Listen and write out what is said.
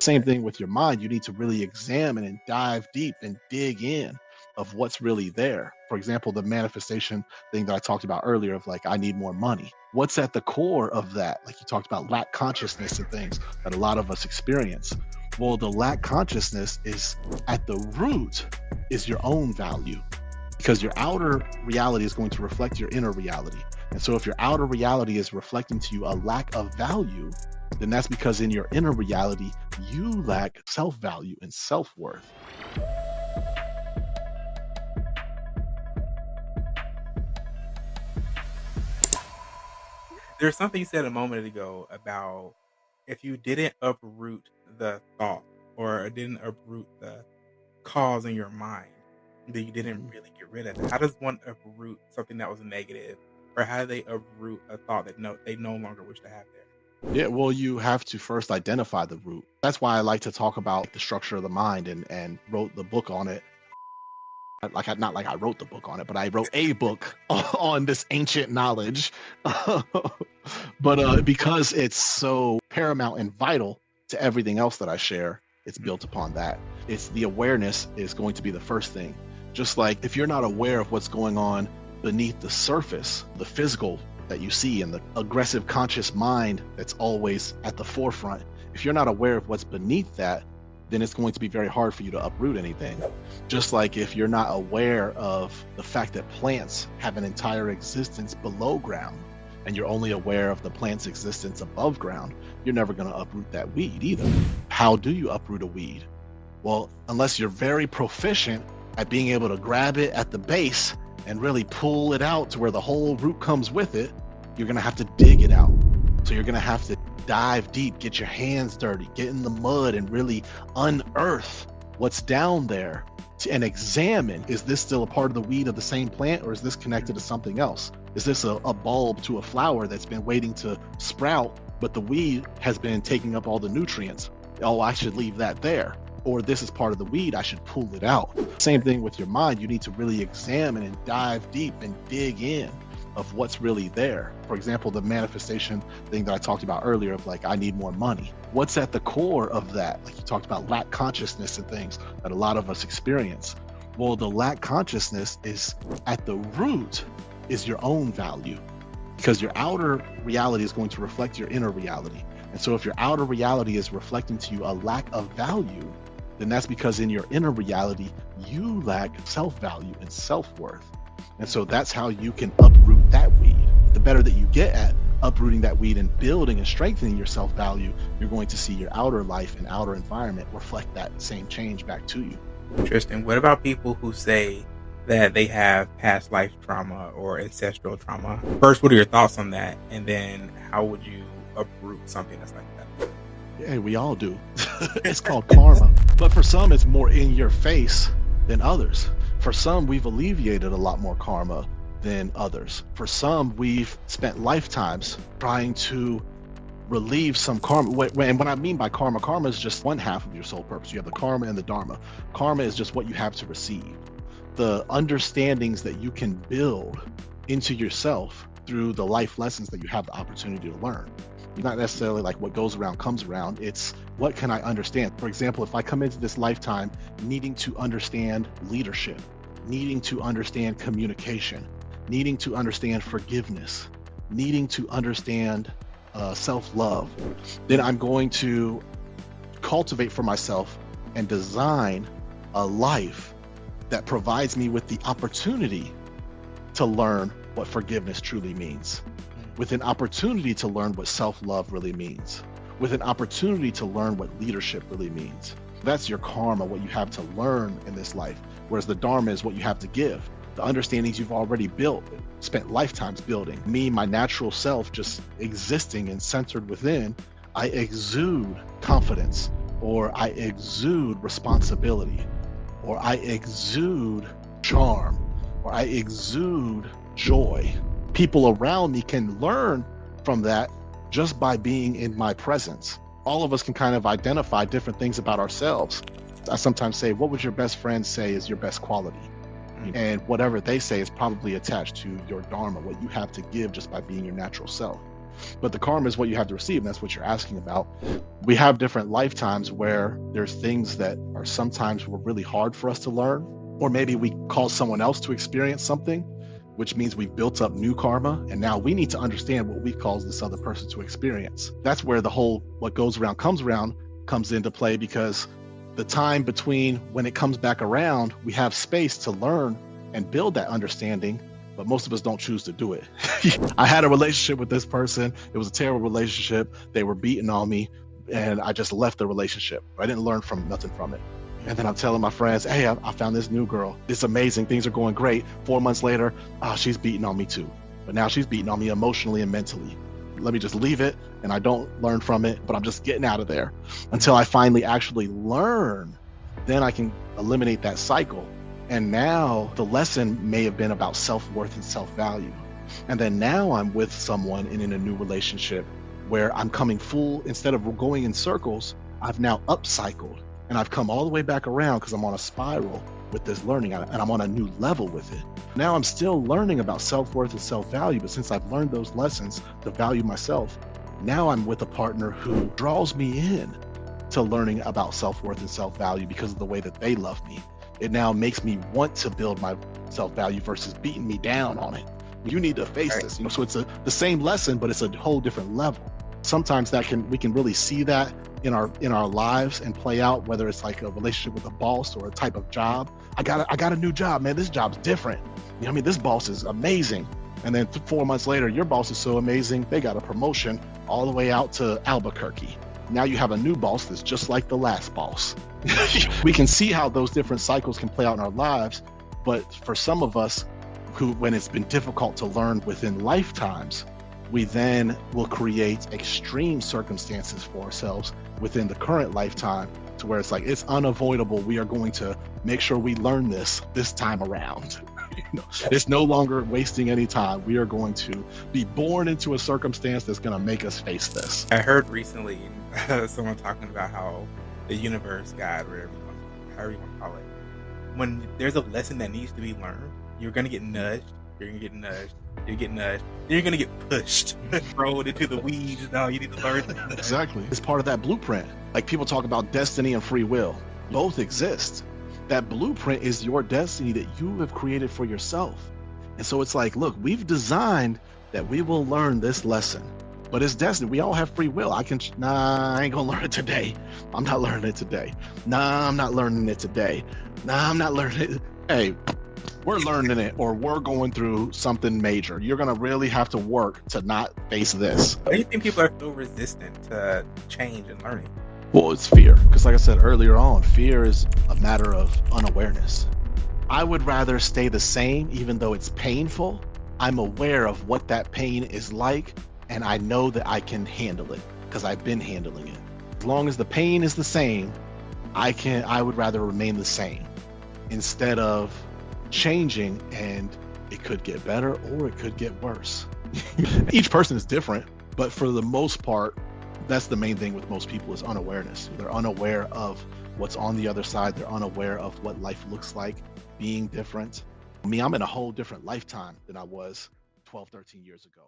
Same thing with your mind. You need to really examine and dive deep and dig in of what's really there. For example, the manifestation thing that I talked about earlier of like, I need more money. What's at the core of that? Like you talked about lack consciousness and things that a lot of us experience. Well, the lack consciousness is at the root is your own value because your outer reality is going to reflect your inner reality. And so if your outer reality is reflecting to you a lack of value, then that's because in your inner reality, you lack self-value and self-worth. There's something you said a moment ago about if you didn't uproot the thought or didn't uproot the cause in your mind, then you didn't really get rid of it. How does one uproot something that was negative, or how do they uproot a thought that they no longer wish to have there? Yeah, well, you have to first identify the root. That's why I like to talk about the structure of the mind and wrote the book on it. Not like I wrote the book on it, but I wrote a book on this ancient knowledge. But because it's so paramount and vital to everything else that I share, it's built upon that. It's the awareness is going to be the first thing. Just like if you're not aware of what's going on beneath the surface, the physical that you see and the aggressive conscious mind that's always at the forefront, if you're not aware of what's beneath that, then it's going to be very hard for you to uproot anything. Just like if you're not aware of the fact that plants have an entire existence below ground and you're only aware of the plant's existence above ground, you're never going to uproot that weed either. How do you uproot a weed? Well, unless you're very proficient at being able to grab it at the base and really pull it out to where the whole root comes with it, you're going to have to dig it out. So you're going to have to dive deep, get your hands dirty, get in the mud and really unearth what's down there and examine, is this still a part of the weed of the same plant, or is this connected to something else? Is this a bulb to a flower that's been waiting to sprout, but the weed has been taking up all the nutrients? Oh, I should leave that there. Or this is part of the weed, I should pull it out. Same thing with your mind. You need to really examine and dive deep and dig in of what's really there. For example, the manifestation thing that I talked about earlier of like, I need more money. What's at the core of that? Like you talked about lack consciousness and things that a lot of us experience. Well, the lack consciousness is at the root is your own value because your outer reality is going to reflect your inner reality. And so if your outer reality is reflecting to you a lack of value, then that's because in your inner reality, you lack self-value and self-worth. And so that's how you can uproot that weed. The better that you get at uprooting that weed and building and strengthening your self-value, you're going to see your outer life and outer environment reflect that same change back to you. Interesting. What about people who say that they have past life trauma or ancestral trauma? First, what are your thoughts on that? And then how would you uproot something that's like that? Yeah, we all do. It's called karma. But for some, it's more in your face than others. For some, we've alleviated a lot more karma than others. For some, we've spent lifetimes trying to relieve some karma. And what I mean by karma, karma is just one half of your soul purpose. You have the karma and the dharma. Karma is just what you have to receive. The understandings that you can build into yourself through the life lessons that you have the opportunity to learn. Not necessarily like what goes around comes around. It's what can I understand? For example, if I come into this lifetime needing to understand leadership, needing to understand communication, needing to understand forgiveness, needing to understand self-love, then I'm going to cultivate for myself and design a life that provides me with the opportunity to learn what forgiveness truly means, with an opportunity to learn what self-love really means, with an opportunity to learn what leadership really means. That's your karma, what you have to learn in this life, whereas the dharma is what you have to give. The understandings you've already built, spent lifetimes building. Me, my natural self, just existing and centered within, I exude confidence, or I exude responsibility, or I exude charm, or I exude joy. People around me can learn from that just by being in my presence. All of us can kind of identify different things about ourselves. I sometimes say, what would your best friend say is your best quality? And whatever they say is probably attached to your dharma, what you have to give just by being your natural self. But the karma is what you have to receive, and that's what you're asking about. We have different lifetimes where there's things that are sometimes were really hard for us to learn, or maybe we cause someone else to experience something, which means we've built up new karma, and now we need to understand what we caused this other person to experience. That's where the whole what goes around comes into play, because the time between when it comes back around, we have space to learn and build that understanding, but most of us don't choose to do it. I had a relationship with this person. It was a terrible relationship. They were beating on me, and I just left the relationship. I didn't learn nothing from it. And then I'm telling my friends, hey, I found this new girl. It's amazing. Things are going great. 4 months later, she's beating on me too. But now she's beating on me emotionally and mentally. Let me just leave it, and I don't learn from it, but I'm just getting out of there until I finally actually learn. Then I can eliminate that cycle. And now the lesson may have been about self-worth and self-value. And then now I'm with someone and in a new relationship where I'm coming full, instead of going in circles, I've now upcycled. And I've come all the way back around because I'm on a spiral with this learning, and I'm on a new level with it. Now I'm still learning about self-worth and self-value, but since I've learned those lessons to value myself, now I'm with a partner who draws me in to learning about self-worth and self-value because of the way that they love me. It now makes me want to build my self-value versus beating me down on it. You need to face this, so it's the same lesson, but it's a whole different level. Sometimes we can really see that in our lives and play out, whether it's like a relationship with a boss or a type of job. I got a new job, man. This job's different. You know what I mean? This boss is amazing. And then 4 months later, your boss is so amazing, they got a promotion all the way out to Albuquerque. Now you have a new boss that's just like the last boss. We can see how those different cycles can play out in our lives, but for some of us who, when it's been difficult to learn within lifetimes, we then will create extreme circumstances for ourselves within the current lifetime to where it's like, it's unavoidable. We are going to make sure we learn this time around. It's no longer wasting any time. We are going to be born into a circumstance that's going to make us face this. I heard recently someone talking about how the universe, God, however you want to call it, when there's a lesson that needs to be learned, you're going to get nudged, you're going to get nudged, you get nudged, then you're going to get pushed, thrown into the weeds. No, you need to learn that. Exactly. It's part of that blueprint. Like people talk about destiny and free will. Both exist. That blueprint is your destiny that you have created for yourself. And so it's like, look, we've designed that we will learn this lesson, but it's destiny. We all have free will. I ain't gonna learn it today. I'm not learning it today. I'm not learning it today. I'm not learning it. Hey, we're learning it, or we're going through something major. You're gonna really have to work to not face this. Why do you think people are so resistant to change and learning? Well, it's fear. Because like I said earlier on, fear is a matter of unawareness. I would rather stay the same, even though it's painful. I'm aware of what that pain is like, and I know that I can handle it because I've been handling it. As long as the pain is the same, I would rather remain the same instead of changing, and it could get better or it could get worse. Each person is different, but for the most part, that's the main thing with most people is unawareness. They're unaware of what's on the other side. They're unaware of what life looks like being different. I'm in a whole different lifetime than I was 12, 13 years ago.